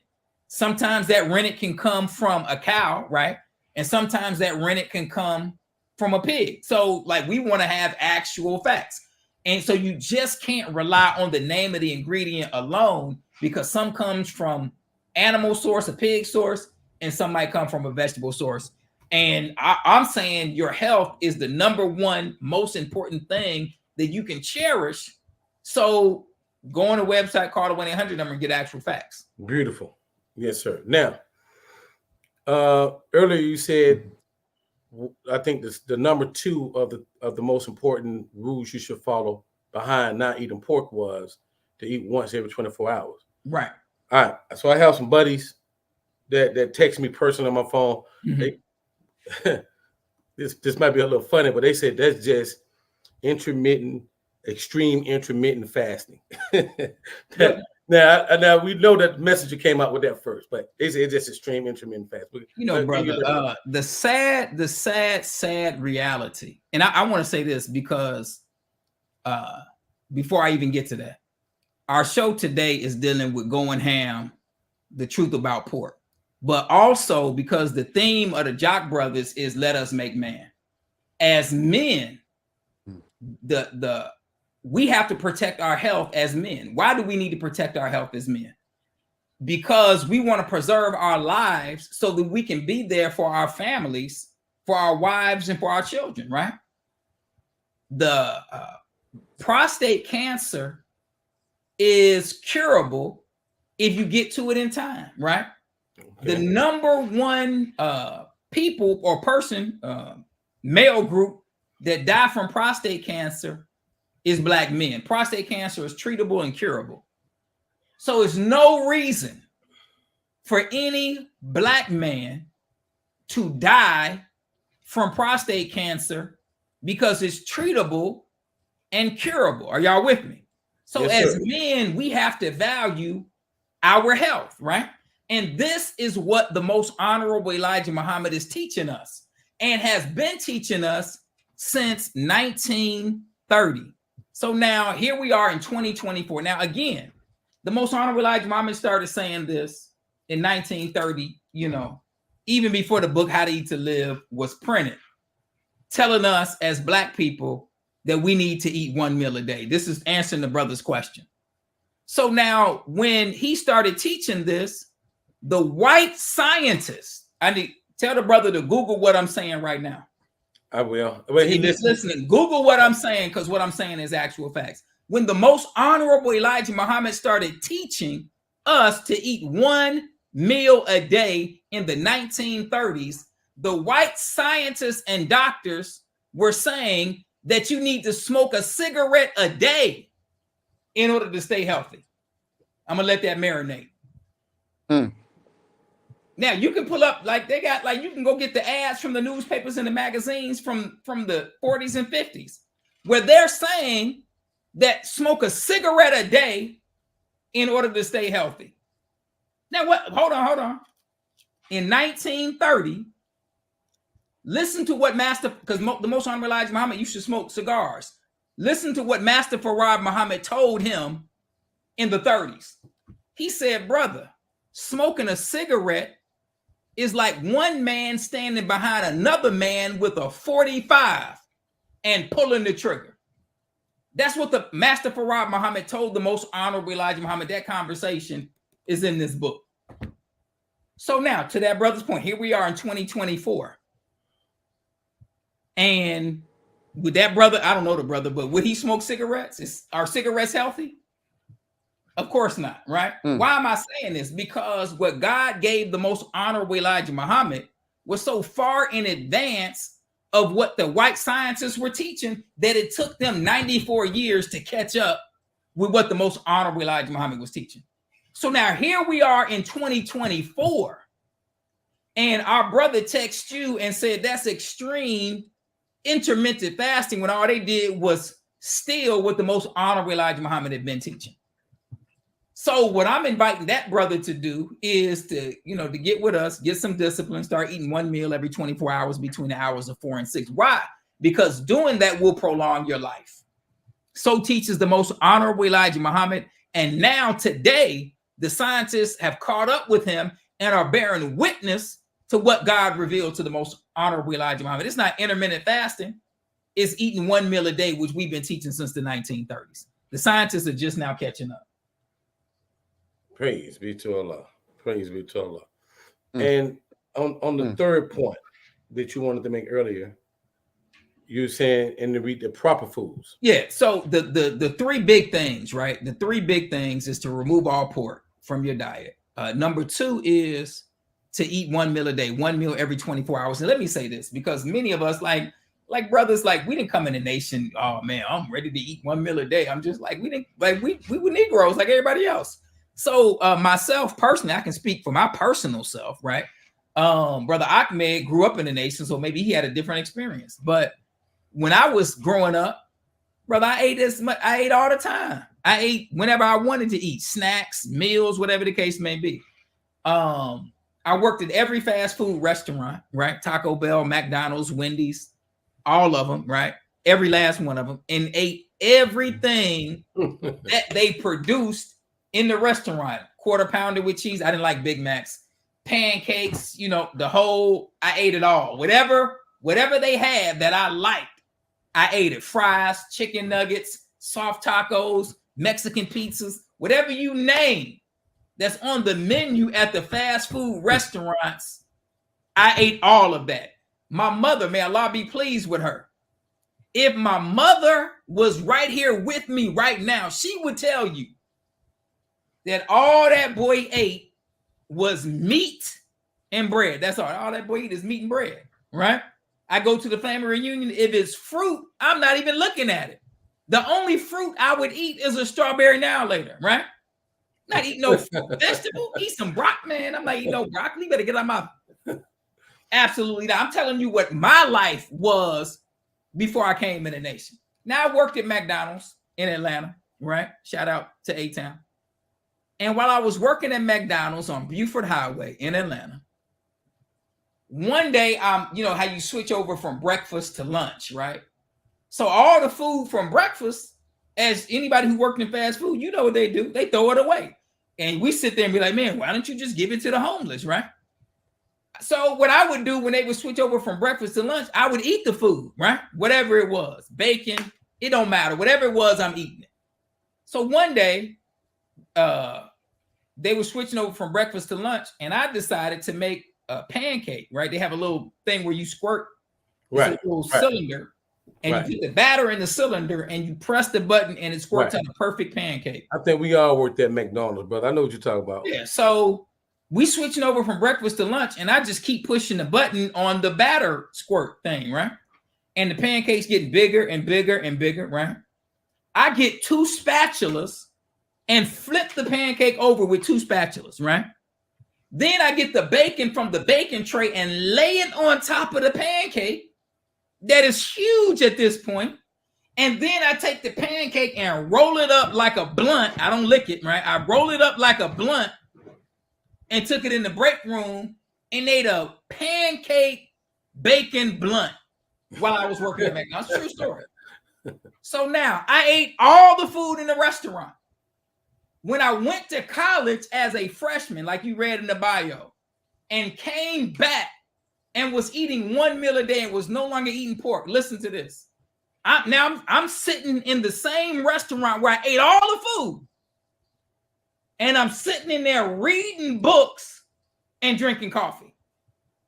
Sometimes that rennet can come from a cow, right? And sometimes that rennet can come from a pig. So like we want to have actual facts. And so you just can't rely on the name of the ingredient alone because some comes from animal source, a pig source, and some might come from a vegetable source. And I'm saying your health is the number one most important thing that you can cherish. So go on the website, call the 1-800 number and get actual facts. Beautiful. Yes, sir. Now, earlier you said I think this the number 2 of the most important rules you should follow behind not eating pork was to eat once every 24 hours. Right. All right. So I have some buddies that text me personally on my phone. Mhm. This might be a little funny, but they said that's just extreme intermittent fasting. Now we know that messenger came out with that first, but they said it's just extreme intermittent fasting. You know, brother, the sad reality, and I want to say this because before I even get to that, our show today is dealing with going ham, the truth about pork, but also because the theme of the Jock Brothers is let us make man. As men, we have to protect our health as men. Why do we need to protect our health as men? Because we want to preserve our lives so that we can be there for our families, for our wives, and for our children, right? The prostate cancer is curable if you get to it in time, right? Okay. The number one people or person, male group that die from prostate cancer is Black men. Prostate cancer is treatable and curable. So it's no reason for any Black man to die from prostate cancer because it's treatable and curable. Are y'all with me? So yes, as men, we have to value our health, right? And this is what the Most Honorable Elijah Muhammad is teaching us and has been teaching us since 1930. So now here we are in 2024. Now, again, the Most Honorable Elijah Muhammad started saying this in 1930, you know, even before the book How to Eat to Live was printed, telling us as Black people that we need to eat 1 meal a day. This is answering the brother's question. So now when he started teaching this, the white scientists, I need tell the brother to Google what I'm saying right now. I will. Well, he's listening. Google what I'm saying, because what I'm saying is actual facts. When the Most Honorable Elijah Muhammad started teaching us to eat 1 meal a day in the 1930s, the white scientists and doctors were saying that you need to smoke a cigarette a day in order to stay healthy. I'm gonna let that marinate. Now you can pull up, like they got, like you can go get the ads from the newspapers and the magazines from the 40s and 50s, where they're saying that smoke a cigarette a day in order to stay healthy. Now what? Hold on. In 1930, listen to what Master, because the Most Honorable Elijah Muhammad used to smoke cigars. Listen to what Master Farad Muhammad told him in the 30s. He said, brother, smoking a cigarette is like one man standing behind another man with a 45 and pulling the trigger. That's what the Master Farad Muhammad told the Most Honorable Elijah Muhammad. That conversation is in this book. So now, to that brother's point, here we are in 2024. And with that brother, I don't know the brother, but would he smoke cigarettes? Are cigarettes healthy? Of course not, right? Why am I saying this? Because what God gave the Most Honorable Elijah Muhammad was so far in advance of what the white scientists were teaching that it took them 94 years to catch up with what the Most Honorable Elijah Muhammad was teaching. So now here we are in 2024, and our brother texted you and said that's extreme intermittent fasting when all they did was steal what the Most Honorable Elijah Muhammad had been teaching. So what I'm inviting that brother to do is to, to get with us, get some discipline, start eating 1 meal every 24 hours between the hours of 4 and 6. Why? Because doing that will prolong your life. So teaches the Most Honorable Elijah Muhammad. And now today, the scientists have caught up with him and are bearing witness to what God revealed to the Most Honorable Elijah Muhammad. It's not intermittent fasting. It's eating 1 meal a day, which we've been teaching since the 1930s. The scientists are just now catching up. Praise be to Allah. Praise be to Allah. And on the third point that you wanted to make earlier, you were saying to read the proper foods. Yeah. So the 3 big things, right? The 3 big things is to remove all pork from your diet. Number 2 is to eat 1 meal a day, 1 meal every 24 hours. And let me say this, because many of us like brothers, like we didn't come in the nation, oh man, I'm ready to eat 1 meal a day. I'm just like, we didn't, like we were Negroes like everybody else. So myself personally, I can speak for my personal self, right? Brother Ahmed grew up in the nation, so maybe he had a different experience. But when I was growing up, brother, I ate as much, I ate all the time. I ate whenever I wanted to eat, snacks, meals, whatever the case may be. I worked at every fast food restaurant, right? Taco Bell, McDonald's, Wendy's, all of them, right? Every last one of them, and ate everything that they produced in the restaurant. Quarter pounder with cheese. I didn't like Big Macs, pancakes, you know, I ate it all. Whatever they had that I liked, I ate it. Fries, chicken nuggets, soft tacos, Mexican pizzas, whatever you name that's on the menu at the fast food restaurants, I ate all of that. My mother, may Allah be pleased with her. If my mother was right here with me right now, she would tell you that all that boy ate was meat and bread. That's all that boy ate is meat and bread, right? I go to the family reunion. If it's fruit, I'm not even looking at it. The only fruit I would eat is a strawberry now later, right? Not eat no vegetable. Eat some broccoli, man. I'm not eating no broccoli. Better get out my mouth. Absolutely not. I'm telling you what my life was before I came in the nation. Now I worked at McDonald's in Atlanta, right? Shout out to A-Town. And while I was working at McDonald's on Buford Highway in Atlanta, one day, you know how you switch over from breakfast to lunch, right? So all the food from breakfast, as anybody who worked in fast food, you know what they do. They throw it away. And we sit there and be like, man, why don't you just give it to the homeless, right? So what I would do when they would switch over from breakfast to lunch, I would eat the food, right? Whatever it was, bacon, it don't matter. Whatever it was, I'm eating it. So one day, they were switching over from breakfast to lunch, and I decided to make a pancake, right? They have a little thing where you squirt, right? A little cylinder, and you put the batter in the cylinder, and you press the button, and it squirts out a perfect pancake. I think we all worked at McDonald's, brother. I know what you're talking about. Yeah, so we switching over from breakfast to lunch, and I just keep pushing the button on the batter squirt thing, right? And the pancake's getting bigger and bigger and bigger, right? I get 2 spatulas and flip the pancake over with 2 spatulas, right? Then I get the bacon from the bacon tray and lay it on top of the pancake that is huge at this point. And then I take the pancake and roll it up like a blunt. I don't lick it, right? I roll it up like a blunt and took it in the break room and ate a pancake bacon blunt while I was working at McDonald's. True story. So now I ate all the food in the restaurant. When I went to college as a freshman, like you read in the bio, and came back and was eating 1 meal a day and was no longer eating pork. Listen to this. I'm sitting in the same restaurant where I ate all the food. And I'm sitting in there reading books and drinking coffee.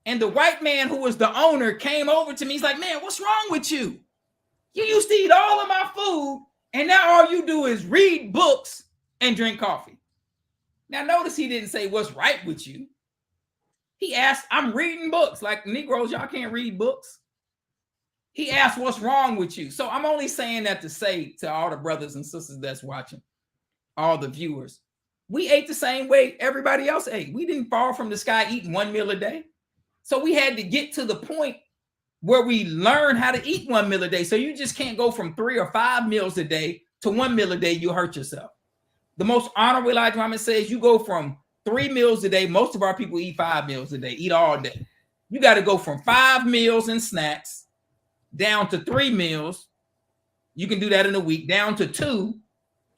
And the white man who was the owner came over to me. He's like, man, what's wrong with you? You used to eat all of my food, and now all you do is read books and drink coffee. Now, notice he didn't say what's right with you. He asked, I'm reading books. Like Negroes, y'all can't read books. He asked, what's wrong with you? So I'm only saying that to say to all the brothers and sisters that's watching, all the viewers, we ate the same way everybody else ate. We didn't fall from the sky eating 1 meal a day. So we had to get to the point where we learn how to eat 1 meal a day. So you just can't go from 3 or 5 meals a day to 1 meal a day. You hurt yourself. The most honorable Elijah Muhammad says you go from 3 meals a day. Most of our people eat 5 meals a day, eat all day. You got to go from 5 meals and snacks down to 3 meals. You can do that in a week, down to 2,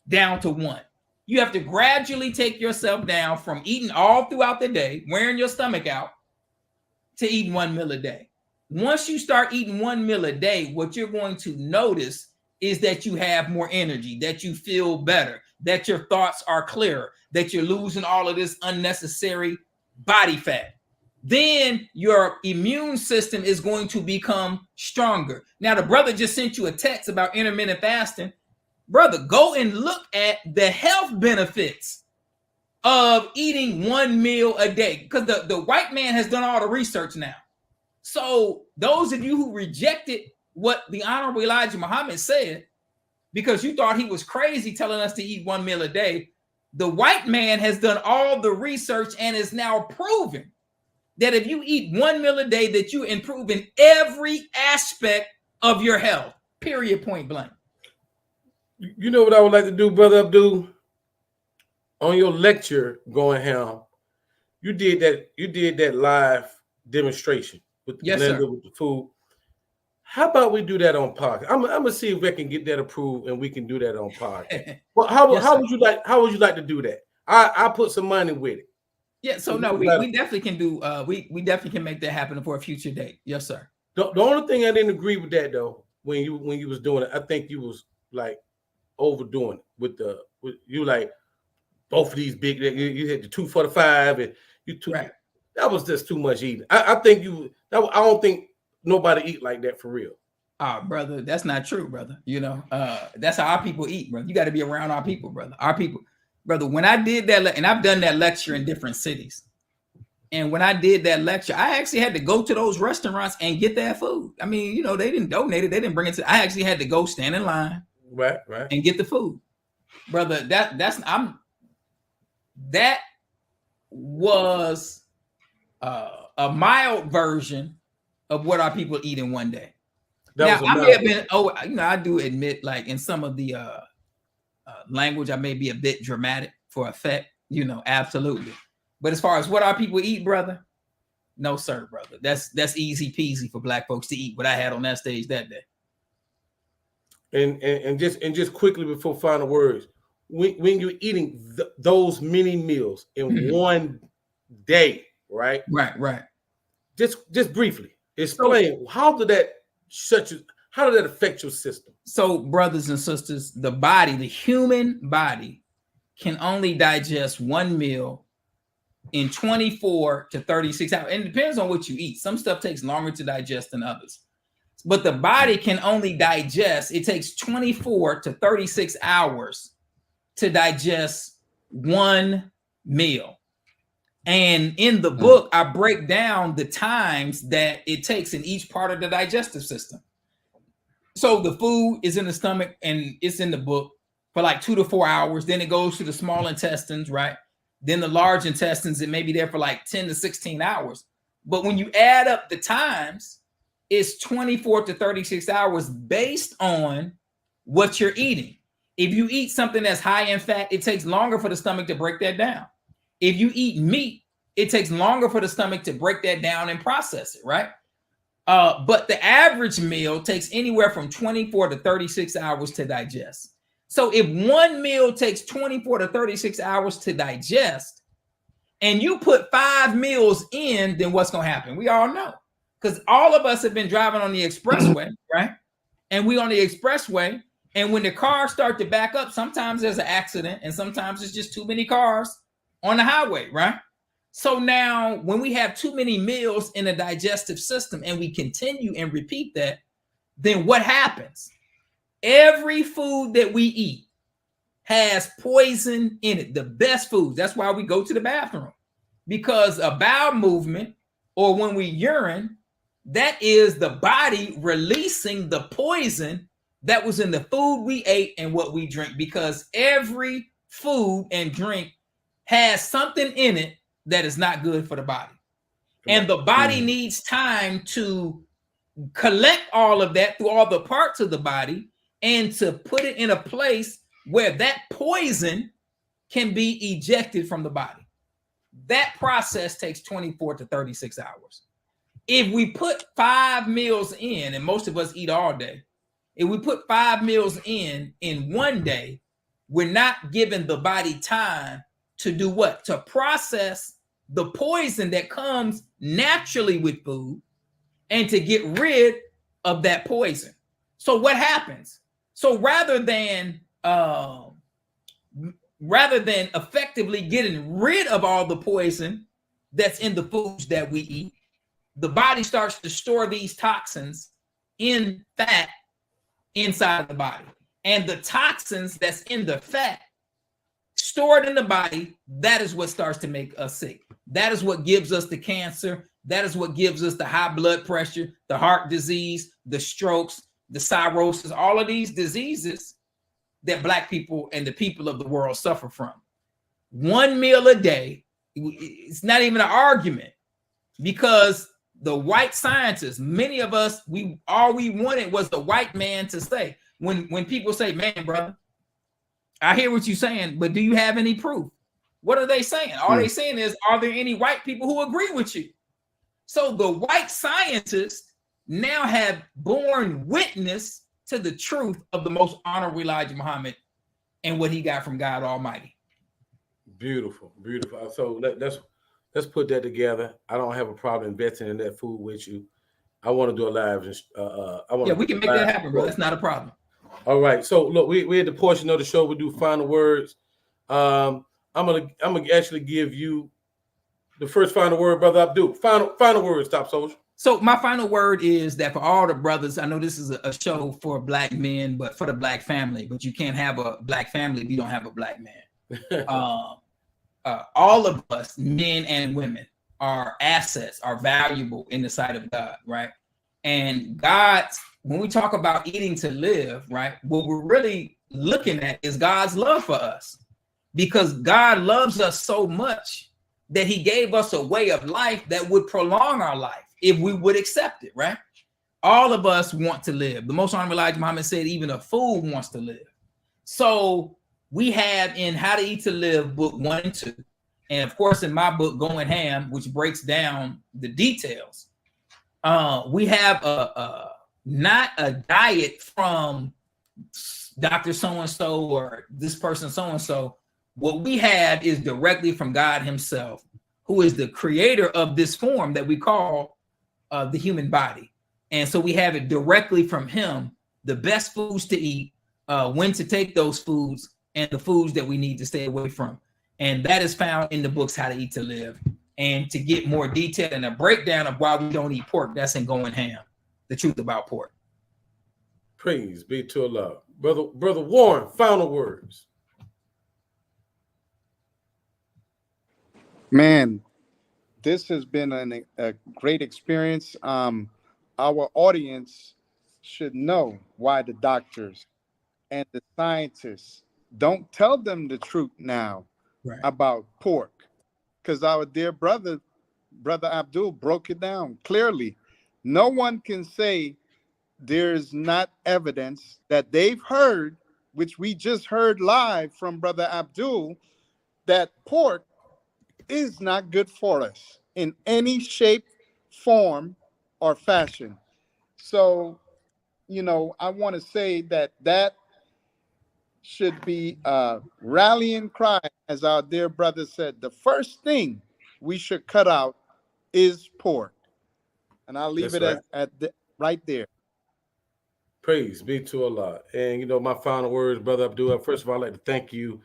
down to 1. You have to gradually take yourself down from eating all throughout the day, wearing your stomach out, to eating 1 meal a day. Once you start eating 1 meal a day, what you're going to notice is that you have more energy, that you feel better, that your thoughts are clearer, that you're losing all of this unnecessary body fat. Then your immune system is going to become stronger. Now, the brother just sent you a text about intermittent fasting. Brother, go and look at the health benefits of eating one meal a day, because the white man has done all the research now. So those of you who rejected what the Honorable Elijah Muhammad said, because you thought he was crazy telling us to eat one meal a day, the white man has done all the research and is now proven that if you eat one meal a day, that you improve in every aspect of your health, period, point blank. You know what I would like to do, Brother Abdul? On your lecture going ham, you did that live demonstration with the Yes, blender sir. with the food. How about we do that on podcast? I'm gonna see if we can get that approved and we can do that on podcast. Well, Yes, how sir. would you like to do that? I put some money with it. Yeah, so no, we definitely can do we definitely can make that happen for a future date. Yes, sir. The only thing I didn't agree with that though, when you was doing it, I think you was like overdoing it with you like both of these big. You had the 245 and you two. Right. That was just too much eating. I think I don't think nobody eat like that for real. Brother, that's not true, brother. You know, that's how our people eat, brother. You got to be around our people, brother. Our people, brother. When I did that, and I've done that lecture in different cities, and when I did that lecture, I actually had to go to those restaurants and get that food. I mean, you know, they didn't donate it, they didn't bring it to. I actually had to go stand in line, Right, and get the food, brother. That was a mild version of what our people eat in one day. Now, I may have been, I do admit, like in some of the language, I may be a bit dramatic for effect, absolutely. But as far as what our people eat, brother, no, sir, brother. That's easy peasy for black folks to eat what I had on that stage that day. And just quickly before final words, when you're eating those many meals in one day, right? Right. Just briefly explain how did that affect your system? So, brothers and sisters, the human body can only digest one meal in 24 to 36 hours. And it depends on what you eat. Some stuff takes longer to digest than others. But the body can only digest, it takes 24 to 36 hours to digest one meal. And in the book, I break down the times that it takes in each part of the digestive system. So the food is in the stomach and it's in the book for like 2 to 4 hours. Then it goes to the small intestines, right? Then the large intestines, it may be there for like 10 to 16 hours. But when you add up the times, it's 24 to 36 hours based on what you're eating. If you eat something that's high in fat, it takes longer for the stomach to break that down. If you eat meat, it takes longer for the stomach to break that down and process it, right? But the average meal takes anywhere from 24 to 36 hours to digest. So if one meal takes 24 to 36 hours to digest, and you put 5 meals in, then what's going to happen? We all know. Because all of us have been driving on the expressway, right? And we on the expressway, and when the cars start to back up, sometimes there's an accident, and sometimes it's just too many cars on the highway, right? So now when we have too many meals in the digestive system and we continue and repeat that, then what happens? Every food that we eat has poison in it, the best foods. That's why we go to the bathroom, because a bowel movement or when we urine, that is the body releasing the poison that was in the food we ate and what we drink, because every food and drink has something in it that is not good for the body. And the body needs time to collect all of that through all the parts of the body and to put it in a place where that poison can be ejected from the body. That process takes 24 to 36 hours. If we put 5 meals in, and most of us eat all day, if we put 5 meals in one day, we're not giving the body time to do what? To process the poison that comes naturally with food and to get rid of that poison. So what happens? So rather than effectively getting rid of all the poison that's in the foods that we eat, the body starts to store these toxins in fat inside of the body. And the toxins that's in the fat stored in the body, that is what starts to make us sick. That is what gives us the cancer. That is what gives us the high blood pressure, the heart disease, the strokes, the cirrhosis, all of these diseases that Black people and the people of the world suffer from. One meal a day, it's not even an argument, because the white scientists, many of us, all we wanted was the white man to say, when people say, man, brother, I hear what you're saying, but do you have any proof? What are they saying? All they saying is, are there any white people who agree with you? So the white scientists now have borne witness to the truth of the most honorable Elijah Muhammad and what he got from God Almighty. Beautiful, beautiful. So let's put that together. I don't have a problem investing in that food with you. I want to do a live. We can make that happen, bro. That's not a problem. All right. So look, we had the portion of the show. We do final words. I'm gonna actually give you the first final word, Brother Abdul. Final words, Top Soldier. So my final word is that for all the brothers, I know this is a show for Black men, but for the Black family. But you can't have a Black family if you don't have a Black man. All of us, men and women, are assets, are valuable in the sight of God, right? And God, when we talk about eating to live, right, what we're really looking at is God's love for us, because God loves us so much that he gave us a way of life that would prolong our life if we would accept it, right? All of us want to live. The Most Honorable Elijah Muhammad said even a fool wants to live. So we have in How to Eat to Live, book 1 and 2, and of course in my book, Going Ham, which breaks down the details. We have not a diet from Dr. So-and-so or this person so-and-so. What we have is directly from God himself, who is the creator of this form that we call the human body. And so we have it directly from him, the best foods to eat, when to take those foods, and the foods that we need to stay away from. And that is found in the books How to Eat to Live. And to get more detail and a breakdown of why we don't eat pork, that's in Going Ham, the truth about pork. Praise be to Allah. Brother Warren, final words. Man, this has been a great experience. Our audience should know why the doctors and the scientists don't tell them the truth now about pork, because our dear brother Abdul broke it down clearly. No one can say there's not evidence that they've heard, which we just heard live from Brother Abdul, that pork is not good for us in any shape, form, or fashion. So, I want to say that should be a rallying cry, as our dear brother said. The first thing we should cut out is pork. And I'll leave right there. Praise be to Allah. And my final words, Brother Abdul. First of all, I'd like to thank you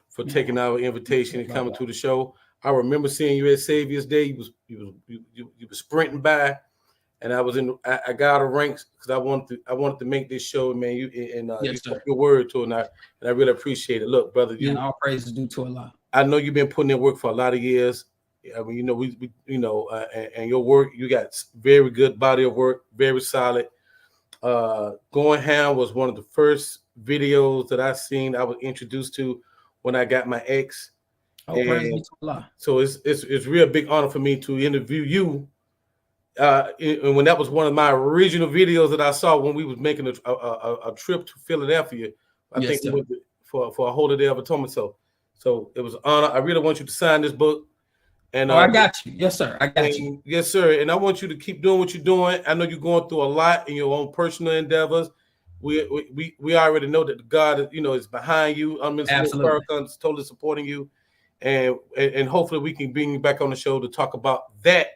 for taking our invitation and coming to the show. I remember seeing you at Savior's Day. You was sprinting by, and I got out of ranks because I wanted to make this show, man. You spoke your word to it, and I really appreciate it. Look, brother, all praise is due to Allah. I know you've been putting in work for a lot of years. I mean, and your work, you got very good body of work, very solid. Going Ham was one of the first videos that I seen. I was introduced to when I got my ex. So it's real big honor for me to interview you. And when that was one of my original videos that I saw when we was making a trip to Philadelphia, I think we went for a Holy Day of Atonement. So it was an honor. I really want you to sign this book. And I got you. Yes, sir. I got you. Yes, sir. And I want you to keep doing what you're doing. I know you're going through a lot in your own personal endeavors. We already know that God is behind you. Absolutely. Farrakhan is totally supporting you. And hopefully we can bring you back on the show to talk about that.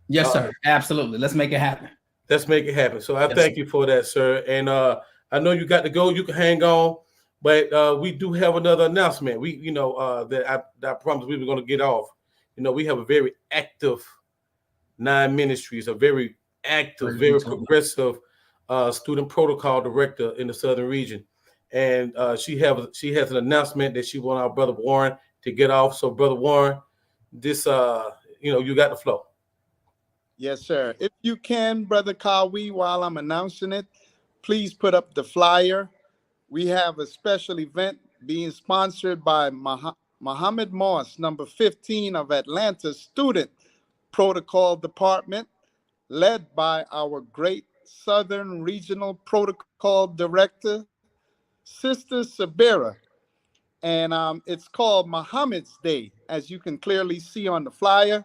Yes, sir. Absolutely. Let's make it happen. Let's make it happen. So I thank you for that, sir. And I know you got to go. You can hang on, but we do have another announcement. That I promised we were going to get off. We have a very active Nine Ministries, a very active, very progressive student protocol director in the Southern region. and she has an announcement that she want our brother Warren to get off. So, brother Warren, this you got the flow. Yes, sir. If you can, Brother Kawi, while I'm announcing it, please put up the flyer. We have a special event being sponsored by Muhammad Moss, number 15 of Atlanta Student Protocol Department, led by our great Southern Regional Protocol Director, Sister Sabira. And it's called Muhammad's Day, as you can clearly see on the flyer.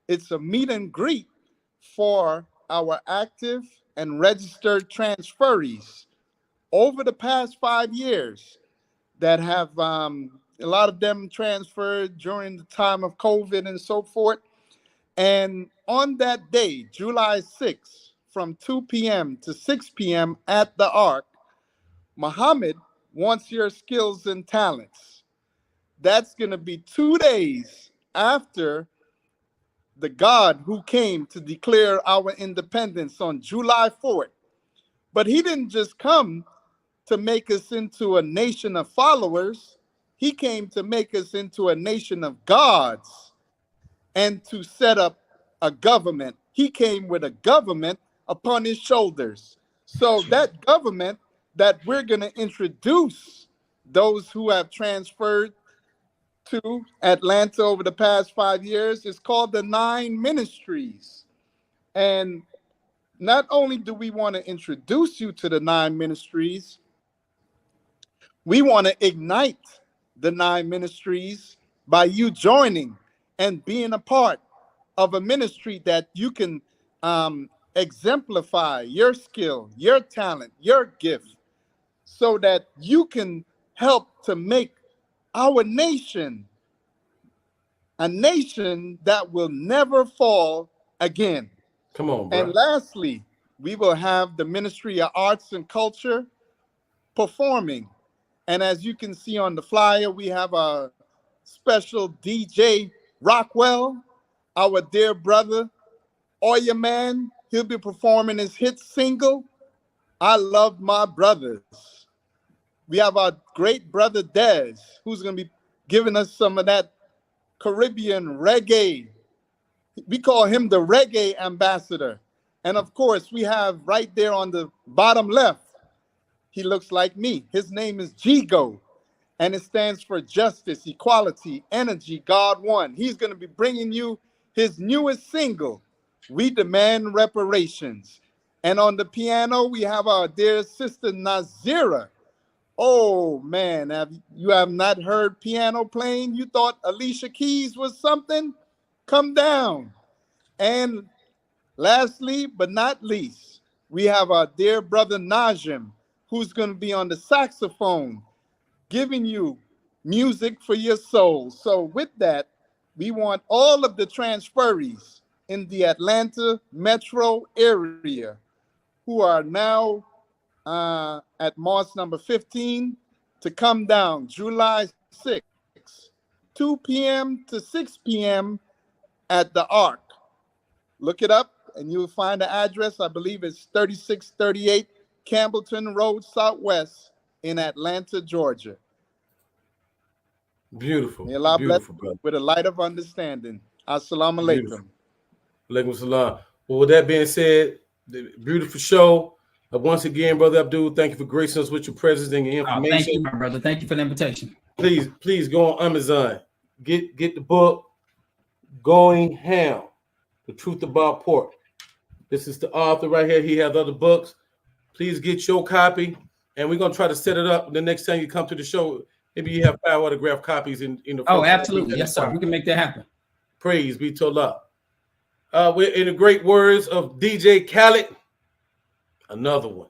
It's a meet and greet for our active and registered transferees over the past 5 years that have a lot of them transferred during the time of COVID and so forth. And on that day, July 6th, from 2 p.m. to 6 p.m. at the Ark, Muhammad wants your skills and talents. That's going to be 2 days after the God who came to declare our independence on July 4th. But he didn't just come to make us into a nation of followers. He came to make us into a nation of gods and to set up a government. He came with a government upon his shoulders. So that government that we're going to introduce those who have transferred to Atlanta over the past 5 years is called the 9 Ministries. And not only do we want to introduce you to the 9 Ministries, we want to ignite the 9 Ministries by you joining and being a part of a ministry that you can exemplify your skill, your talent, your gift, so that you can help to make our nation a nation that will never fall again. Come on, bro. And lastly, we will have the Ministry of Arts and Culture performing. And as you can see on the flyer, we have a special DJ Rockwell, our dear brother, Oya Man. He'll be performing his hit single, I Love My Brothers. We have our great brother Dez, who's going to be giving us some of that Caribbean reggae. We call him the reggae ambassador. And of course, we have right there on the bottom left, he looks like me. His name is Jigo, and it stands for Justice, Equality, Energy, God One. He's going to be bringing you his newest single, We Demand Reparations. And on the piano, we have our dear sister Nazira. Oh, man, you have not heard piano playing? You thought Alicia Keys was something? Come down. And lastly, but not least, we have our dear brother Najim, who's going to be on the saxophone, giving you music for your soul. So with that, we want all of the transferees in the Atlanta metro area who are now at Moss number 15 to come down July 6th, 2 p.m. to 6 p.m. at the Ark. Look it up and you'll find the address. I believe it's 3638 Campbellton Road Southwest in Atlanta, Georgia. Beautiful. May Allah bless Beautiful, brother. with a light of understanding. Assalamu alaikum. Alaikum salam. Well, with that being said, the beautiful show. Once again, Brother Abdul, thank you for gracing us with your presence and your information. Thank you, my brother. Thank you for the invitation. Please go on Amazon. Get the book, Going Ham, The Truth About Pork. This is the author right here. He has other books. Please get your copy, and we're going to try to set it up the next time you come to the show. Maybe you have 5 autographed copies in the. Oh, absolutely. Yes, sir. We can make that happen. Praise be to Allah. We're in the great words of DJ Khaled. Another one.